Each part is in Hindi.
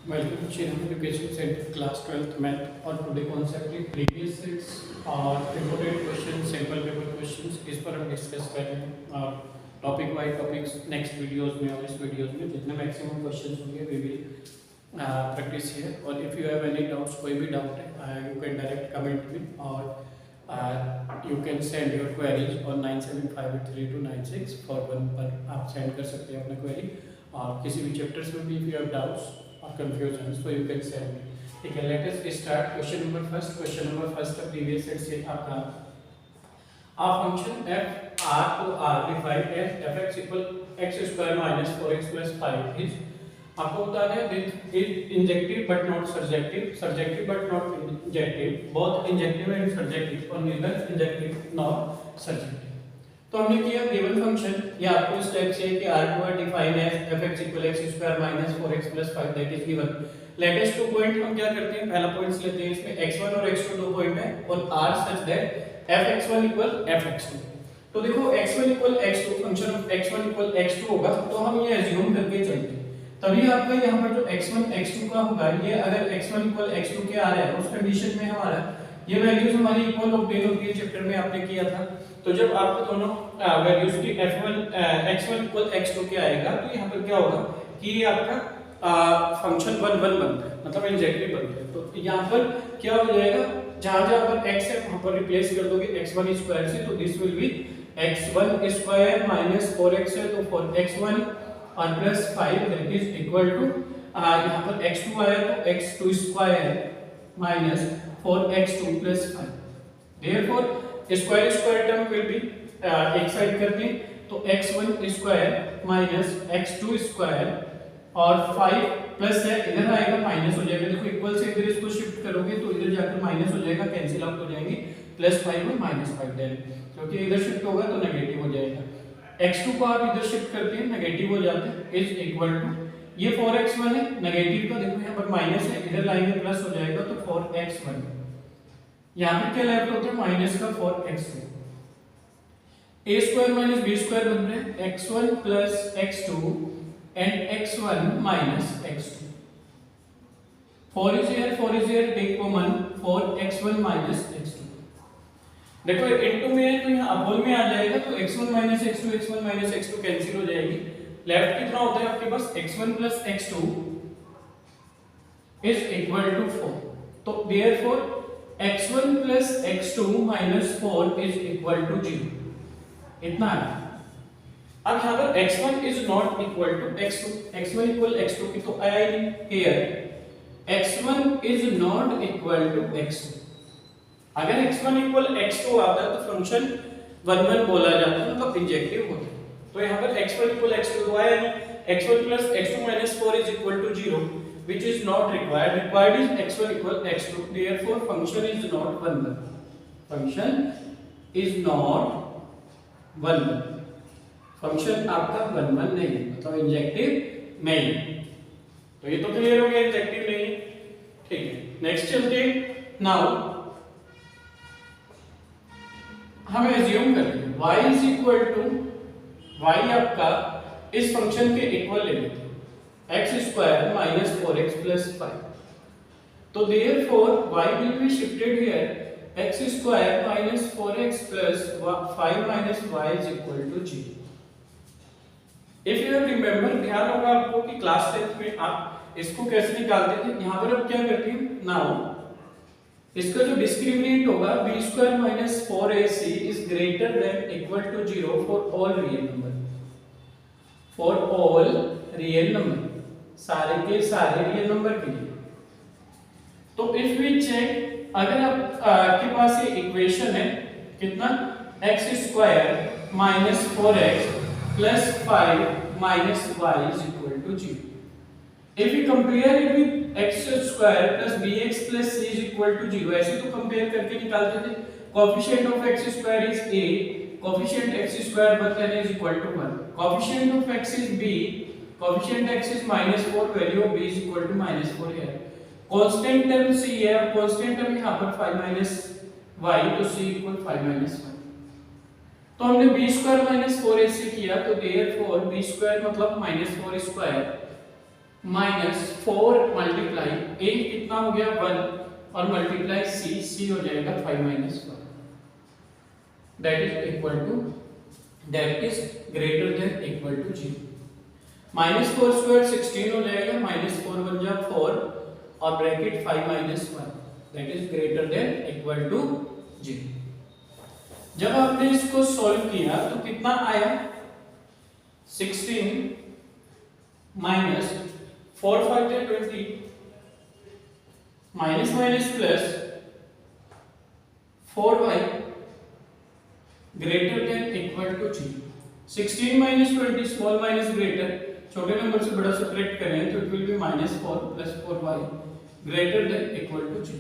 Welcome to Shriram Education Center, class 12th math. और टुडे कॉन्सेप्ट है प्रीवियस सेट्स और important question, sample paper questions इस पर हम डिस्कस कर रहे हैं और topic wise topics next videos में और इस वीडियोस में जितने मैक्सिमम क्वेश्चंस होंगे वी विल प्रैक्टिस हियर। और if you have any doubts, कोई भी डाउट है you can direct comment me और you can send your queries on 97583296 forward पर आप सेंड कर सकते हैं अपना क्वेरी। और किसी भी चैप्टर्स में भी if you have doubts or confusion so you can send me। ठीक है, let us start question number first। question number first का previous set से आपका a function f r to r defined as fx equal x square minus 4x plus 5 is आपको बताना है is injective but not surjective but not injective, both injective and surjective or neither injective nor surjective। तो हमने किया गिवन फंक्शन ये आपको इस टाइप से कि r2 define as fx equal x square minus 4x plus 5 that is given. Latest two point हम क्या करते हैं, पहला पॉइंट्स लेते हैं, इसमें x1 और x2 दो पॉइंट है और r such that fx1 equal fx2। तो देखो x1 equal x2 function of x1 equal x2 होगा तो हम ये अज्यूम करके चलते हैं, तभी आपका यहां पर जो x1 x2 का होगा ये अगर x1 इक्वल x2 के आ रहा है उस कंडीशन में हमारा ये वैल्यूज हमारी इक्वल ऑब्टेन होती है, चैप्टर में आपने किया था। तो जब आपको दोनों वैल्यूज की f1 x1 इक्वल x2 के आएगा तो यहाँ पर क्या होगा कि ये आपका फंक्शन 1 1 बनता है, मतलब इंजेक्टिव बनता है। तो यहाँ पर क्या हो जाएगा, जहाँ जहाँ पर x है वहाँ पर रिप्लेस कर दोगे x1 स्क्वायर से, तो this will be x1 square minus 4x है तो 4x1 और plus 5 that is equal to यहाँ पर x2 आया तो x2 square minus 4x2 plus 5। Therefore square square term will be एक साइड करते हैं तो x1 square minus x2 square और 5 प्लस है इधर आएगा माइनस हो जाएगा। देखो इक्वल से इधर इसको शिफ्ट करोगे तो इधर जाकर माइनस हो जाएगा, कैंसिल आउट हो जाएंगे, प्लस 5 और माइनस 5 डायरेक्ट, क्योंकि इधर शिफ्ट होगा तो नेगेटिव हो जाएगा। x2 को आप इधर शिफ्ट करते हैं नेगेटिव हो जाता है इज इक्वल टू ये 4x1 है नेगेटिव का, देखो यहाँ पर माइनस है इधर लाएंगे प्लस हो जाएगा तो 4x1, यहाँ पर क्या लेफ्ट होता है माइनस का 4x2, a square minus b square बन रहे हैं x1 plus x2 and x1 minus x2। 4 is here take common 4x1 minus x2। देखो इनटू में है तो यहाँ अपॉन में आ जाएगा तो x1 minus x2 x1 minus x2 cancel हो जाएगी। लेफ्ट कितना होता है आपके पास x1 plus x2 is equal to 4, तो therefore x1 plus x2 minus 4 is equal to 0, इतना है। अब यहाँ पर x1 is not equal to x2, x1 equal x2 की तो आया ही नहीं, here x1 is not equal to x2। अगर x1 इक्वल x2 आता है तो फंक्शन 1 1 बोला जाता है, मतलब इंजेक्टिव होता है। तो यहाँ पर x1 इक्वल x2 तो आया नहीं, x1 plus x2 minus 4 is equal to 0 which is not required, required is x1 equal x2, therefore function is not 1 1, function is not 1 1, function आपका 1 1 नहीं है, मतलब इंजेक्टिव नहीं है। तो ये तो क्लियर हो गया इंजेक्टिव नहीं है, ठीक है। नेक्स्ट चलते हैं, नाउ हमें एज्यूम करते हैं y is equal to y आपका इस फंक्शन के इक्वल ले लेते हैं x square minus 4x plus 5, तो therefore y will be shifted here x square minus 4x plus 5 minus y is equal to 0। If you remember, ध्यान होगा आपको कि क्लास 10 में आप इसको कैसे निकालते थे, यहाँ पर अब क्या करते हैं, नाउ इसका जो डिस्क्रिमिनेंट होगा b square minus 4ac is greater than equal to 0 for all real number, for all real number, सारे के सारे रियल नंबर के लिए। तो इफ वी चेक, अगर आपके पास ये इक्वेशन है कितना, x square minus 4x plus 5 minus y is equal to 0। If you compare it with x square plus bx plus c is equal to 0, ऐसे तो कंपेयर करके निकालते थे, coefficient of x square is a, coefficient x square बचता है is equal to 1, coefficient of x is b, coefficient x is -4, value of b is equal to -4 है। कांस्टेंट टर्म c है, और कांस्टेंट टर्म यहां पर 5 माइनस y, तो c इक्वल 5 माइनस 1। तो हमने b स्क्वायर माइनस 4ac किया, तो देयरफॉर b स्क्वायर मतलब -4 स्क्वायर माइनस 4 मल्टीप्लाई ए कितना हो गया 1 और मल्टीप्लाई सी हो जाएगा 5 minus 1 that is equal to that is greater than equal to 0। Minus 4 square 16 हो जाएगा, माइनस 4 बन जाए 4 और bracket 5 minus 1 that is greater than equal to 0। जब आपने इसको सॉल्व किया तो कितना आया 16 minus 4 5 20 minus minus plus 4y greater than equal to 0। 16 minus 20 small minus greater, छोटे नंबर से बड़ा सब्ट्रैक्ट करें तो it will be minus 4 plus 4y greater than equal to 0।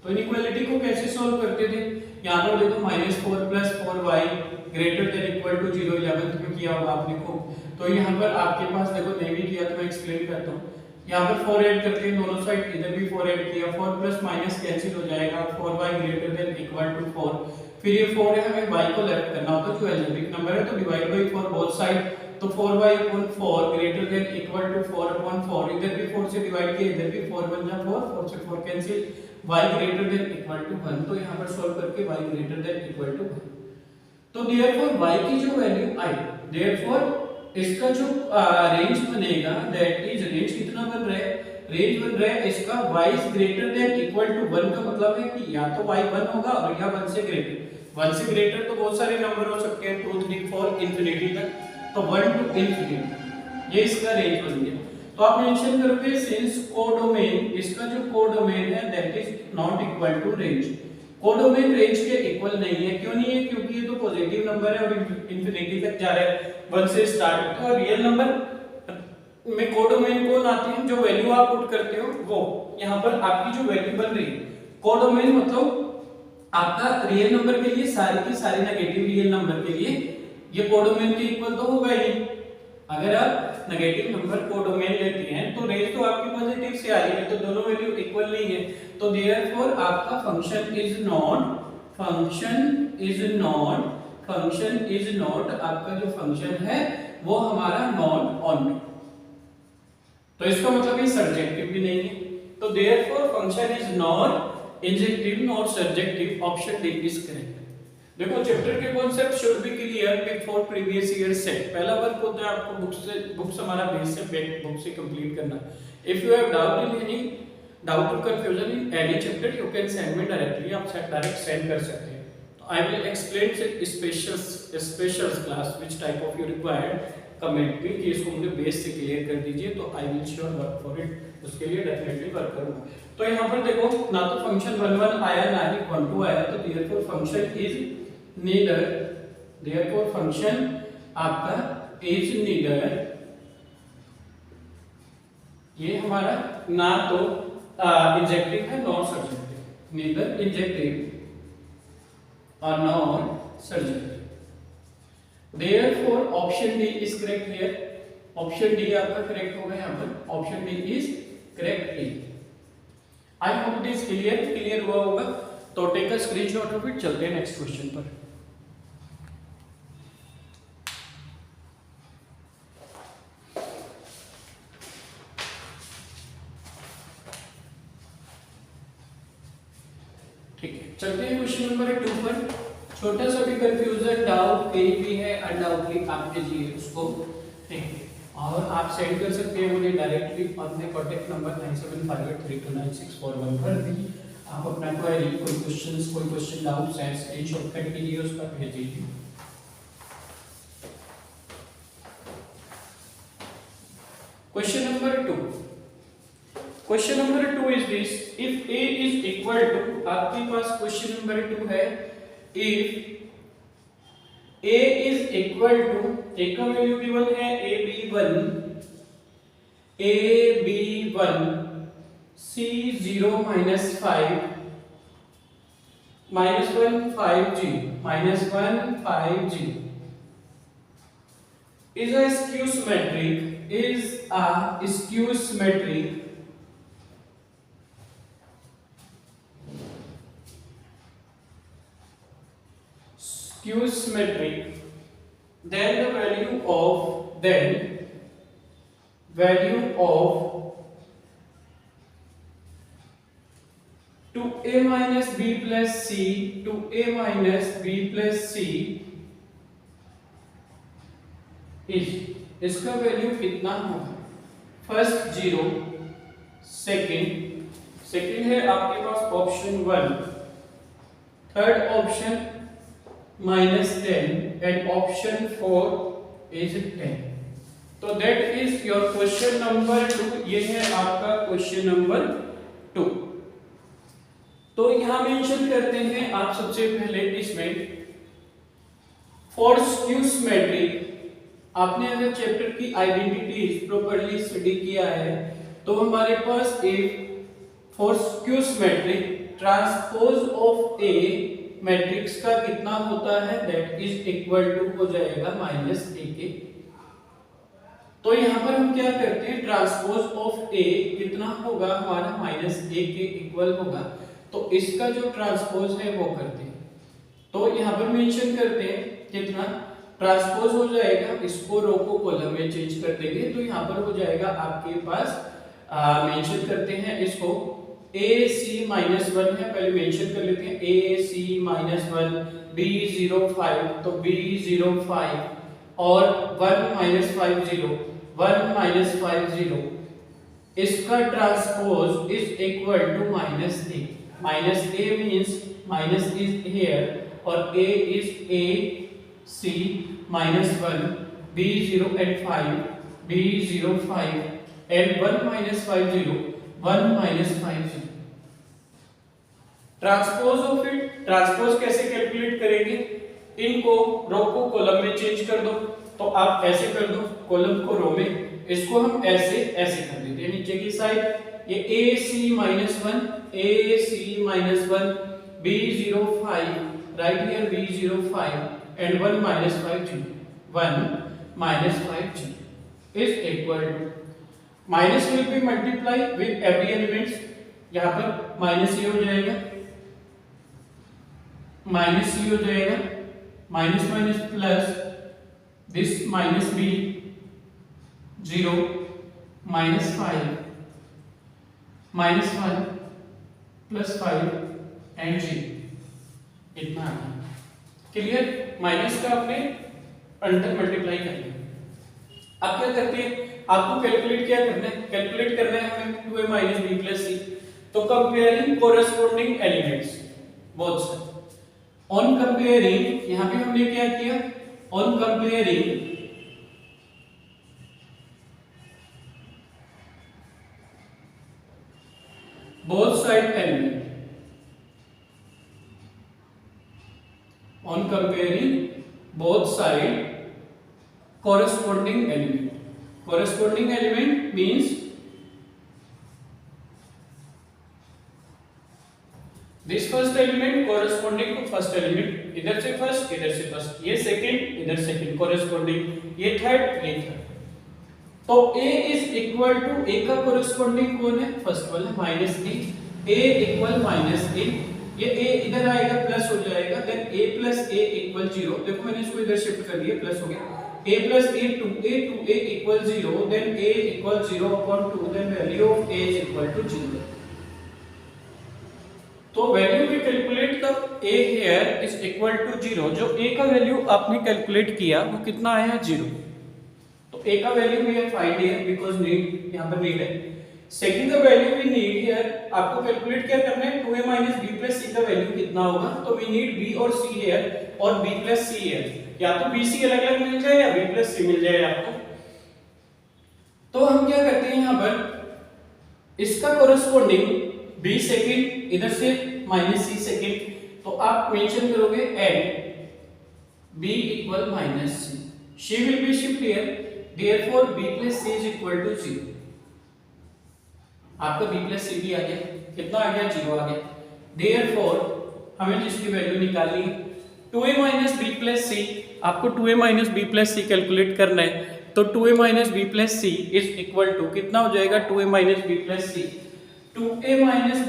तो इनइक्वालिटी को कैसे सॉल्व करते थे, यहाँ पर देखो minus 4 plus 4y greater than equal to 0 11th में किया होगा आपने को। तो यहाँ पर आपके पास देखो नहीं भी किया तो मैं एक्सप्लेन करता हूँ। यहाँ पर 4 ऐड करते हैं दोनों साइड, इधर भी 4 ऐड किया, 4 प्लस माइनस कैंसिल हो जाएगा, 4y greater than equal to 4। फिर ये 4 है, हमें y को लेफ्ट करना होता है जो अलजेब्रिक नंबर है, तो डिवाइड बाय 4 बोथ साइड, तो 4y/4 greater than equal to 4/4। इधर भी 4 से डिवाइड किया, इधर भी 4 बन जा 4, 4 से 4 cancel, y greater than equal to 1। तो यहाँ पर सॉल्व करके y greater than equal to 1। तो देयरफॉर y की जो वैल्यू आई, देयरफॉर इसका जो रेंज बनेगा दैट इज रेंज कितना बन रहा है, रेंज बन रहा है इसका y is greater than equal to 1 का मतलब है कि या तो y 1 होगा और या 1 से ग्रेटर। 1 से ग्रेटर तो बहुत सारे नंबर हो सकते हैं 2 3 4 इंफिनिटी तक, तो 1 टू इंफिनिटी ये इसका रेंज बन गया। तो आप मेंशन करोगे सिंस कोडोमेन, इसका जो कोडोमेन है that is not equal to range. Codomain range के इक्वल नहीं है, क्यों नहीं है, क्योंकि ये तो पॉजिटिव नंबर है और इंफिनिटी तक जा रहा है, 1 से स्टार्ट होता है और रियल नंबर में कोडोमेन कौन आते हैं, जो वैल्यू आप पुट करते हो वो। यहाँ पर आपकी जो वैल्यू बन रही है कोडोमेन मतलब आपका रियल नंबर के लिए सारी की सारी नेगेटिव रियल नंबर के लिए ये कोडोमेन के इक्वल तो होगा ही। अगर आप नेगेटिव नंबर कोडोमेन लेते हैं तो रेंज तो आपकी पॉजिटिव से आ रही है, तो दोनों वैल्यू इक्वल नहीं है, तो देयरफॉर आपका फंक्शन इज नॉट आपका जो फंक्शन है वो हमारा नॉट ऑन। तो इसका मतलब ये सर्जेक्टिव भी नहीं है, तो therefore function is not injective not surjective, option D is correct. देखो चैप्टर के concept should be clear before previous year set. पहला वर्क होता है आपको बुक्स हमारा बेस से बुक से कंप्लीट करना। If you have doubt in any doubt और confusion in any chapter you can send me directly, आप डायरेक्ट सेंड कर सकते हैं। तो I will explain special class which type of you required, comment में कि इसको मुझे बेस से क्लियर कर दीजिए, तो I will sure work for it, उसके लिए डेफिनेटली वर्क करूंगा। तो यहाँ पर देखो ना तो फंक्शन 1 1 आया ना ही 1 2 आया, तो therefore function is neither, therefore function आपका इज नीदर, ये हमारा ना तो इंजेक्टिव है नॉट सर्जेक्टिव, नीदर इंजेक्टिव और not surjective. Therefore option D is correct here, option D आपका करेक्ट होगा यहाँ पर, option D is correct here। I hope it is clear हुआ होगा, तो take a screenshot of it, चलते हैं नेक्स्ट क्वेश्चन पर। ठीक है, चलते हैं क्वेश्चन नंबर 2 पर। छोटा सा भी कंफ्यूजन डाउट कहीं भी है अनडाउटली आप कीजिए उसको, ठीक है, और आप सेंड कर सकते हैं मुझे डायरेक्टली अपने कॉन्टैक्ट नंबर 9758329641 पर भी आप अपना क्वेरी, कोई क्वेश्चन डाउट्स हैं स्क्रीनशॉट कर कीजिए, उसका भेज दीजिए। Question number 2, question number 2 is this, if a is equal to, आपके पास क्वेश्चन नंबर 2 है, if a is equal to, a का वैल्यू गिवन है ab1 c0 minus 5 minus 1 5g minus 1 5g is a skew symmetric then the value value of 2a minus b plus c 2a minus b plus c इसका वैल्यू कितना होगा? फर्स्ट 0, सेकंड है आपके पास option 1, third option -10 and option 4 is 10. तो that is your question number 2. ये है आपका क्वेश्चन नंबर 2. तो यहां मेंशन करते हैं आप सबसे पहले इसमें फॉर स्क्यू सिमेट्री. आपने अगर चैप्टर की आइडेंटिटीज प्रॉपर्ली स्टडी किया है तो हमारे पास एक for skew symmetry transpose of A matrix का कितना होता है? दैट इज इक्वल टू हो जाएगा -a के. तो यहां पर हम क्या करते हैं, ट्रांसपोज ऑफ ए कितना होगा हमारा? -a के इक्वल होगा. तो इसका जो ट्रांसपोज है वो करते हैं. तो यहां पर मेंशन करते हैं कितना ट्रांसपोज हो जाएगा. इसको रो को कॉलम में चेंज कर देंगे तो यहां पर हो जाएगा आपके पास मेंशन करते हैं इसको AC-1 है. पहले मेंशन कर लेते हैं AC-1 B05. तो B05 और 1 इसका transpose is equal to -a. -a means minus is here और a is AC-1 B0 and 5 B05 and 1 - 50 transpose of it. Transpose कैसे कैलकुलेट करेंगे? इनको रो को कॉलम में चेंज कर दो. तो आप ऐसे कर दो, कॉलम को रो में, इसको हम ऐसे कर देते हैं नीचे की साइड. ये AC-1 B05 right here B05 and 1 - 50 is equal to minus will be multiply with every elements. यहाँ पर माइनस ये हो जाएगा, माइनस सी हो जाएगा, minus minus plus this minus B 0 -5 -1 +5 and G. इतना क्लियर. माइनस का आपने अंडर मल्टीप्लाई कर लिया. अब क्या करते हैं, आपको कैलकुलेट क्या करना है? कैलकुलेट करना है हमें 2a - b + c. तो comparing corresponding elements both side. On comparing यहां पे हमने क्या किया? On comparing both side element, on comparing both side corresponding element. Corresponding element means this first element corresponding to first element. इधर से फर्स्ट, इधर से फर्स्ट, ये सेकंड, इधर सेकंड corresponding, ये थर्ड, ये थर्ड. तो a is equal to a का कोरेस्पोंडिंग कौन है? फर्स्ट वाला -a. a equal -a. ये a इधर आएगा प्लस हो जाएगा, देन a + a = 0. देखो मैंने इसको इधर शिफ्ट कर दिया, प्लस हो गया. a + a 2a = 0, then a = 0/2, then value of a is equal to 0. तो वैल्यू वी कैलकुलेट तब a here is equal to 0. जो a का वैल्यू आपने कैलकुलेट किया वो कितना आया? 0. तो a का value we have find here because need, यहां पर नीड है. सेकंड का वैल्यू वी नीड हियर, आपको कैलकुलेट क्या करना है? 2a - b + c का वैल्यू कितना होगा? तो वी नीड b और c हियर और b + c हियर. या तो b c अलग-अलग मिल जाए या b + c मिल जाए आपको. तो हम क्या करते हैं यहां पर इसका कोरेस्पोंडिंग b सेकंड, इधर से -c सेकंड. तो आप मेंशन करोगे and b = -c. she will be shift here, therefore b + c is equal to 0. आपका b + c भी आ गया. कितना आ गया? 0 आ गया. therefore हमें जिसकी वैल्यू निकालनी है 2a - b + c. आपको 2a - b + c कैलकुलेट करना है. तो 2a - b + c is equal to कितना हो जाएगा? 2a - b + c. 2a -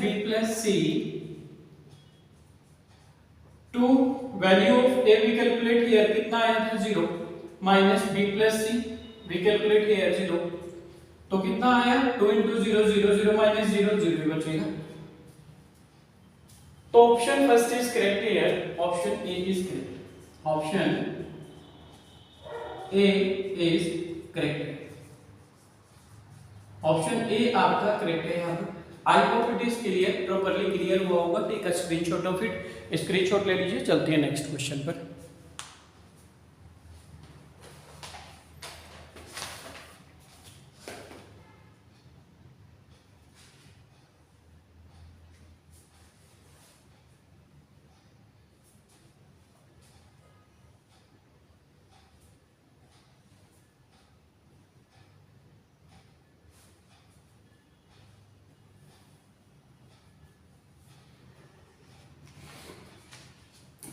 b + c to value of a we calculate here कितना आया था? 0 - b + c we calculate here 0. तो कितना आया 2 इंटू 0 0 0 माइनस 0 0 बचेगा। तो option first is correct here, option A is correct, option A is correct, option A आपका करेक्ट है यहाँ पर। I hope it is clear, properly clear हुआ होगा। Take a screenshot of it, screenshot ले लीजिए। चलते हैं नेक्स्ट क्वेश्चन पर।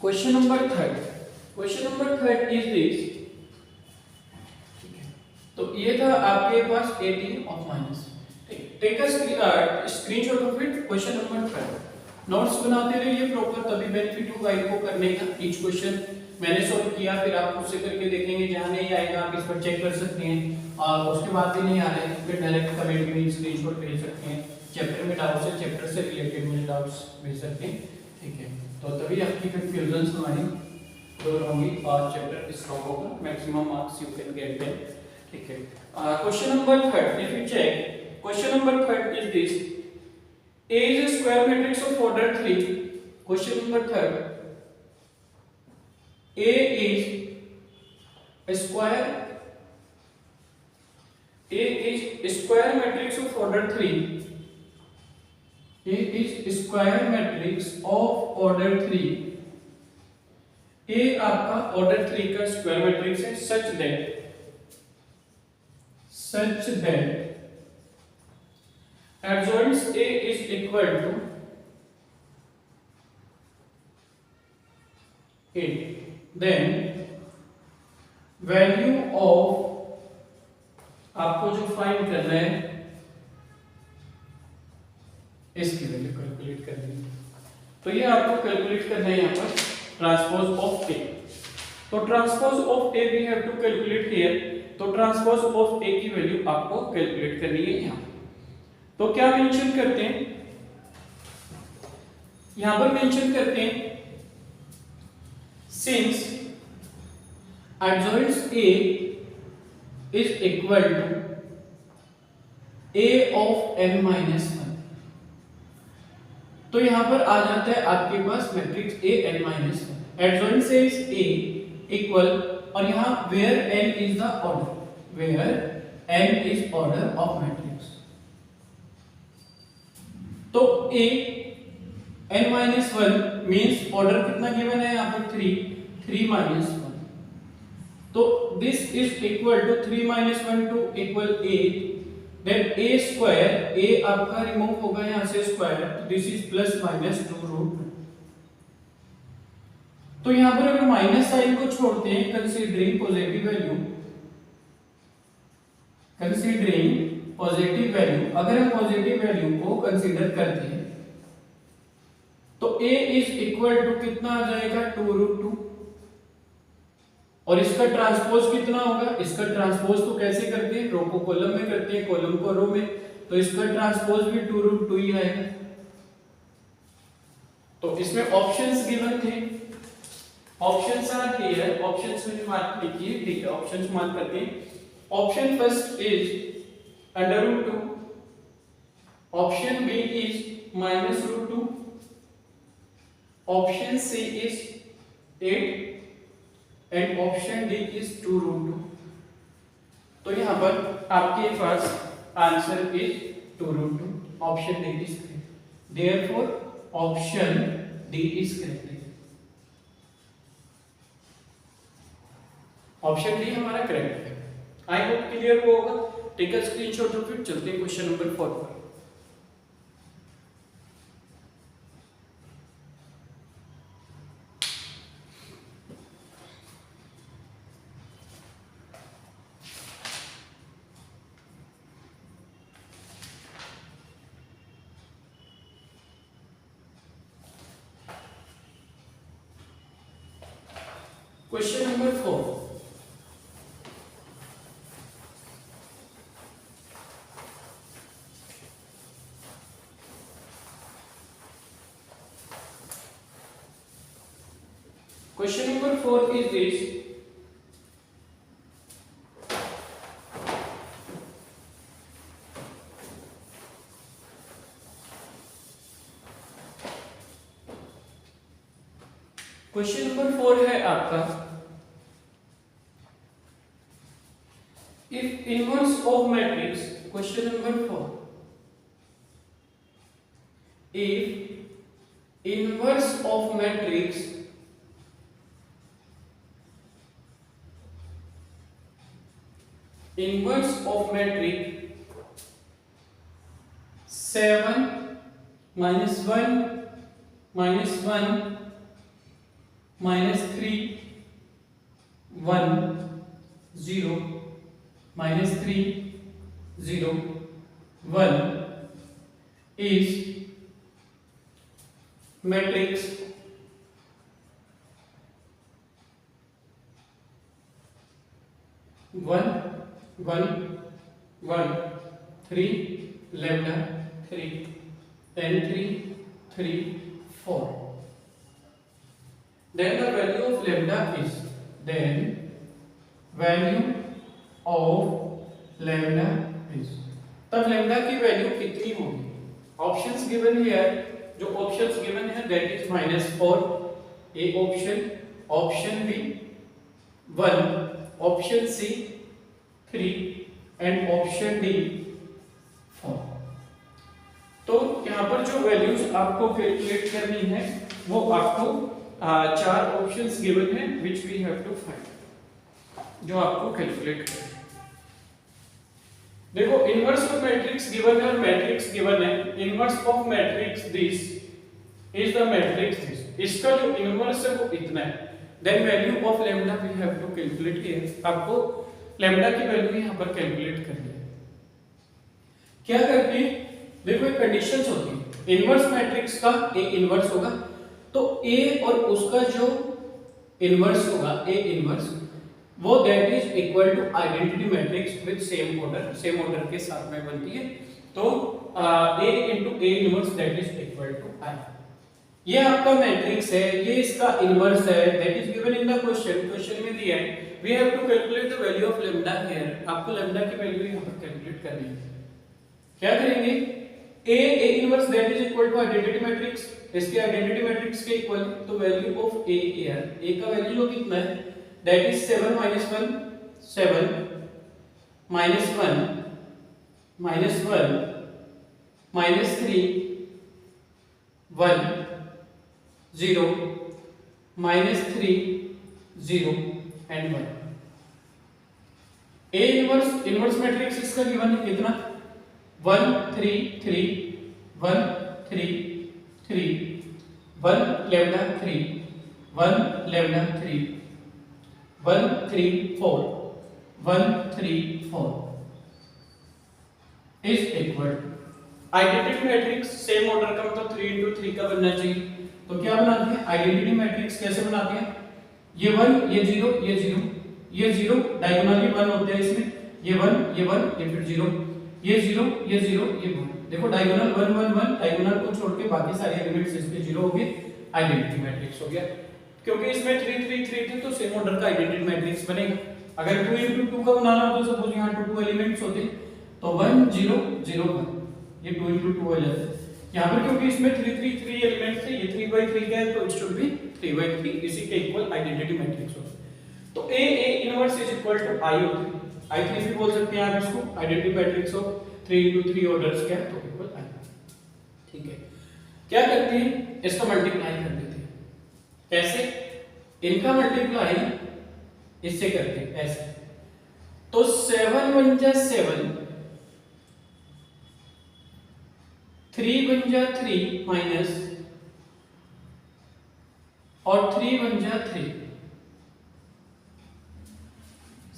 Question number third, question number third is this. तो ये था आपके पास 18 of minus. Take a screenshot of it. Question number third, notes बनाते रहिए प्रॉपर, तभी बेनिफिट होगा इनको करने का। ईच क्वेश्चन मैंने सॉल्व किया, फिर आप खुद से करके देखेंगे, जहां नहीं आएगा आप इस पर चेक कर सकते हैं, और उसके बाद भी नहीं आ रहे हैं फिर डायरेक्ट कमेंट में स्क्रीनशॉट भेज सकते हैं। चैप्टर में डाउट्स है, चैप्टर से रिलेटेड मुझे डाउट्स भेज सकते हैं, ठीक है। तो तभी आपकी कंफ्यूजन हमारी दूर होंगी और चैप्टर स्ट्रॉन्ग होगा, maximum marks you can get them, ठीक है। Question number third, if you check, question number third is this. A is a square matrix of order 3. Question number third. A is a square. A is a square matrix of order 3. A is a square matrix of order 3. A आपका order 3 का square matrix है, such that adjoints A is equal to 8. Then value of, आपको जो फाइंड करना है इसकी वैल्यू कैलकुलेट करनी है। तो ये आपको कैलकुलेट करना है यहाँ पर ट्रांसपोज ऑफ ए। तो transpose of A we have to calculate here. तो ट्रांसपोज ऑफ ए की वैल्यू आपको कैलकुलेट करनी है यहाँ। तो क्या मेंशन करते हैं यहां पर, मेंशन करते हैं since adjoints A is equal to A of n minus 1। तो यहां पर आ जाता है आपके पास matrix A n minus 1। adjoints A is A equal, और यहां where n is the order, where n is order of matrix। तो A n minus 1 means order कितना गिवन है यहाँ पर 3 minus 1। तो this is equal to 3 minus 1 to equal 8। Then A square, A आपका रिमूव होगा यहाँ से स्क्वायर, तो this is plus minus 2 root. तो यहाँ पर अगर माइनस साइन को छोड़ते हैं, considering positive value, considering positive value, अगर हम पॉजिटिव वैल्यू को कंसीडर करते हैं तो a इज इक्वल टू कितना आ जाएगा 2 रूट 2। और इसका ट्रांसपोज कितना होगा, इसका ट्रांसपोज तो कैसे करते हैं, रो को कॉलम में करते हैं, कॉलम को रो में, तो इसका ट्रांसपोज भी 2 रूट 2 ही आएगा। तो इसमें ऑप्शंस गिवन थे, ऑप्शंस आर हियर, ऑप्शंस में मार्क लिखिए, ठीक है, ऑप्शंस मार्क करते हैं। Option first is under root 2, option B is minus root 2, option C is 8 and option D is 2 root 2। तो यहां पर आपके पास answer is 2 root 2, option D is correct. Therefore option D is correct, option D हमारा करेक्ट है। आई होप क्लियर होगा। Take a screenshot of it. चलते हैं क्वेश्चन नंबर 4 पर। Question number 4, Question number 4 is this. Question number 4 है आपका, if inverse of matrix, question number 4, if inverse of matrix seven -1 -1 -3 1 0 -3 0 1 is matrix one one one 3 lambda 3 10 3 3 4. Then the value of lambda is, then value of lambda is, तब lambda की वैल्यू कितनी होगी? ऑप्शंस गिवन है, जो ऑप्शंस गिवन है that is -4 A option, option B 1, option C 3 and option D 4. तो यहाँ पर जो वैल्यूज आपको कैलकुलेट करनी है वो आपको चार ऑप्शंस गिवन है which we have to find, जो आपको कैलकुलेट करना है. देखो इनवर्स ऑफ मैट्रिक्स गिवन है और मैट्रिक्स गिवन है. Inverse of matrix this is the matrix this, इसका जो इनवर्स है वो इतना है. Then value of lambda we have to calculate here. आपको लैम्डा की वैल्यू यहां पर कैलकुलेट करनी है. क्या करके देखो एक कंडीशंस होती है. इनवर्स मैट्रिक्स का ए इनवर्स होगा, तो ए और उसका जो इनवर्स होगा ए इनवर्स, वो that is equal to identity matrix with same order, same order के साथ में बनती है. तो a into a inverse that is equal to i. ये आपका मैट्रिक्स है, ये इसका इनवर्स है that is given in the question. Question में दिया है we have to calculate the value of lambda here. आपको लैम्डा की वैल्यू यहां पर कैलकुलेट करनी है. क्या करेंगे? a inverse that is equal to identity matrix, इसके आइडेंटिटी मैट्रिक्स के इक्वल, तो value of a here, a का वैल्यू जो कितना है that is 7 - 1 7 -1 -1 -3 1 0 -3 0 and 1. A inverse matrix इसका गिवन है कितना 1 3 3 1 3 3 1 lambda 3 1 lambda 3 1 3 4 1 3 4 is equal identity matrix same order का मतलब 3 into 3 का बनना चाहिए. तो क्या बनाते हैं आइडेंटिटी मैट्रिक्स, कैसे बनाते हैं? ये 1 ये 0 ये 0 ये 0 डायगोनली 1 होते हैं इसमें, ये 1 ये 1 ये फिर 0 ये 0 ये 0 ये 1. देखो डायगोनल 1 1 1, डायगोनल को छोड़ के बाकी सारे एलिमेंट्स इसके 0 हो गए, आइडेंटिटी मैट्रिक्स हो गया. क्योंकि इसमें 3 3 3 थे तो सेम ऑर्डर का आइडेंटिटी मैट्रिक्स बनेगा. अगर 2 into 2 का बनाना हो तो सपोज यहां 2 एलिमेंट्स होते तो 1 0 0 1, ये 2 into 2 हो जाता है. यहां पर क्योंकि इसमें 3 3 3 एलिमेंट्स थे, ये 3/3 का है तो इट शुड बी 3/3, इसी के इक्वल आइडेंटिटी मैट्रिक्स होता है. तो a inverse is equal to i होता है. i3 भी बोल सकते हैं आप इसको, identity matrix of 3 into 3 orders क्या है तो इक्वल i. ठीक है, क्या करते हैं इसका मल्टीप्लाई कर देते हैं. कैसे? इनका मल्टीप्लाई इससे करते हैं ऐसे. तो 7 1 जा 7, 3 1 जा 3 माइनस और 3 1 जा 3,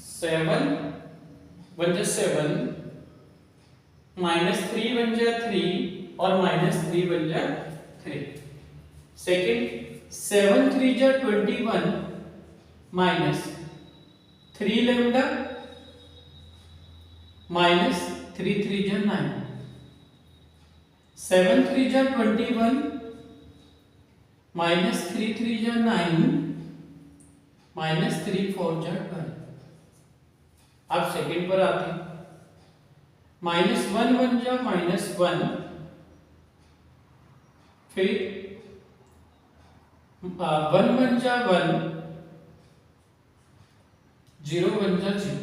7 1 जा 7 माइनस 3 1 जा 3 और माइनस 3 1 जा 3. सेकेंड 7 3 जा 21 माइनस 3 लैम्डा माइनस 3 3 जा 9, 7 3 जा 21 माइनस 3 3 जा 9 -3 4 जा 12। अब सेकंड पर आते हैं, -1 1 जा -1, फिर 1 1 जा 1, 0 1 जा 0,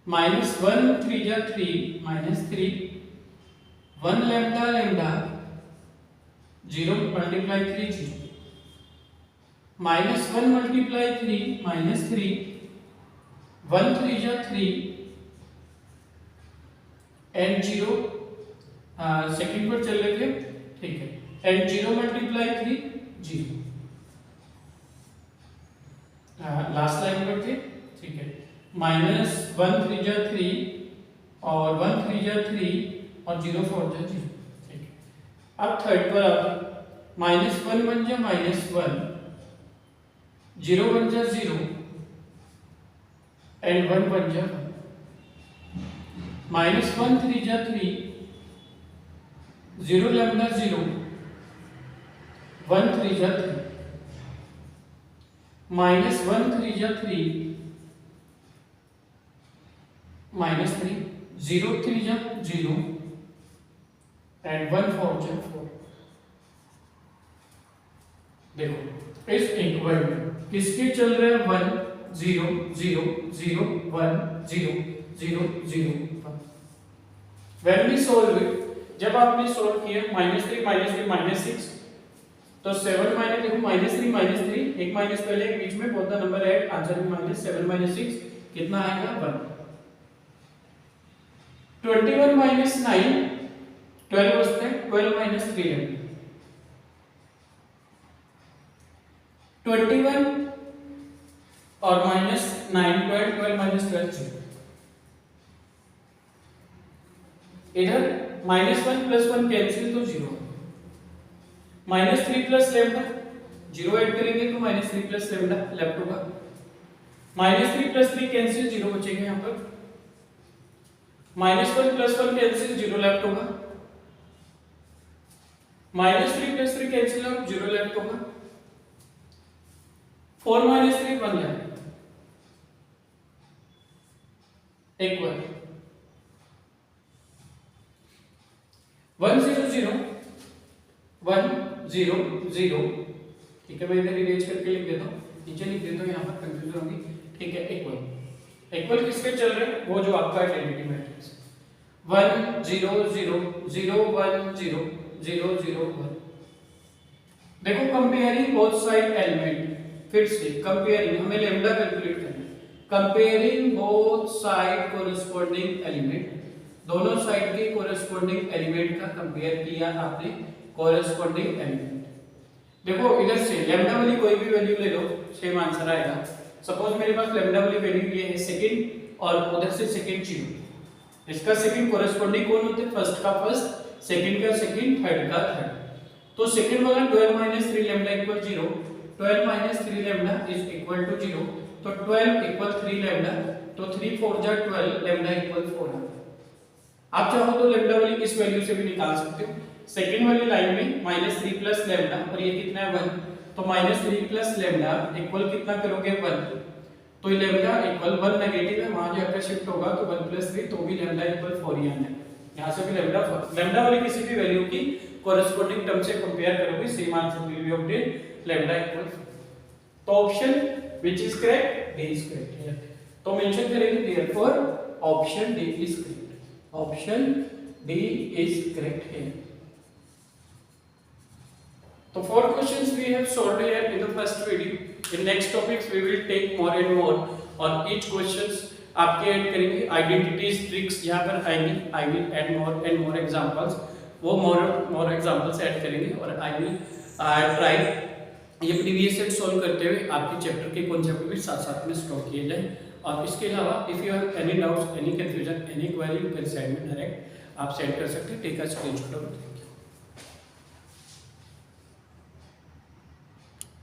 -1 3 जा 3, -3, 1 लैम्डा लैम्डा, 0 मल्टीप्लाई 3 0, -1 मल्टीप्लाई 3 -3, 1 3 जा 3 एंड 0, सेकंड पर चल रहे थे, ठीक है, एंड 0 मल्टीप्लाई 3 0, लास्ट लाइन पर थे, ठीक है, -1 3 जा 3 और 1 3 जा 3 और 0 4 जा 0, ठीक है। अब थर्ड पर आते, -1 1 जा -1, 0 1 जा 0 एंड 1 1 जा 1, -1 3 जा 3, 0 लैम्डा 0, 1 3 जा 3, -1 3 जा 3, -3, 0 3 जा 0 एंड 1 4 जा 4। देखो इस इक्वल में किसके चल रहे हैं 1 0 0 0 1 0 0 0 1। When we solve it, जब आपने सोल्व किया -3 -6 तो 7 माइनस, देखो -3 एक माइनस पहले एक बीच में, both the number add, answer में -7 6 कितना आएगा 1। 21 -9 12 बचते हैं, 12 - 3 है 21 और -9 12 12 - 12 0। इधर -1 + 1 कैंसिल तो 0, -3 + लैम्डा 0 ऐड करेंगे तो -3 + लैम्डा लेफ्ट होगा, -3 + 3 कैंसिल 0 बचेगा यहाँ पर, -1 + 1 कैंसिल 0 लेफ्ट होगा, -3 + 3 कैंसिल आउट 0 लेफ्ट होगा, 4 - 3 1 जाएगा, इक्वल 1 0 0 1 0 0, ठीक है, मैं इधर इरेज करके लिख देता हूँ, नीचे लिख देता हूँ, यहाँ पर कंफ्यूजन होगी, ठीक है। इक्वल किसके चल रहे हैं, वो जो आपका आइडेंटिटी मैट्रिक्स 1 0 0 0 1 0 0 0 1। देखो कंपेयरिंग बोथ साइड एलिमेंट, फिर से कंपेयरिंग, हमें लैम्डा कैलकुलेट करना है, comparing both side corresponding element, दोनों साइड के कोरेस्पोंडिंग एलिमेंट का कंपेयर किया आपने, कोरेस्पोंडिंग एलिमेंट। देखो इधर से लैम्डा वाली कोई भी वैल्यू ले लो, सेम आंसर आएगा। सपोज मेरे पास लैम्डा वाली वैल्यू ये है सेकंड और उधर से सेकंड 0, इसका सेकंड कोरेस्पोंडिंग कौन होते हैं, फर्स्ट का फर्स्ट, सेकंड का सेकंड, थर्ड का थर्ड। तो सेकंड वाला 12 - 3 lambda = 0, 12 - 3 lambda is equal to 0, तो 12 = 3 लैम्डा, तो 3 4 जा 12 लैम्डा = 4। आप चाहो तो लैम्डा वाली इस वैल्यू से भी निकाल सकते हो। सेकंड वाली लाइन में -3 + लैम्डा और ये कितना है 1, तो -3 + लैम्डा इक्वल कितना करोगे 1, तो लैम्डा इक्वल 1 नेगेटिव है, वहां जाकर शिफ्ट होगा तो 1 + 3, तो भी लैम्डा = 4 ही आना है। यहां से भी लैम्डा वाली किसी भी वैल्यू की कोरेस्पोंडिंग टर्म से कंपेयर करोगे, same answer will be obtain, lambda = 4। तो option which is correct, D is correct here. तो मेंशन करेंगे therefore option D is correct, option D is correct here. So 4 questions we have solved here in the first video. In next topics we will take more and more on each questions आपके ऐड करेंगे, आइडेंटिटीज ट्रिक्स यहाँ पर आएंगी, I will add more and more examples, वो मोर एग्जांपल्स ऐड करेंगे और आई विल ट्राई ये प्रीवियस सेट सॉल्व करते हुए आपके चैप्टर के कॉन्सेप्ट भी साथ साथ में स्टॉक किए जाए। और इसके अलावा if you have any doubts, any confusion, any query, you can send me direct, आप सेंड कर सकते हैं, take a screenshot of it.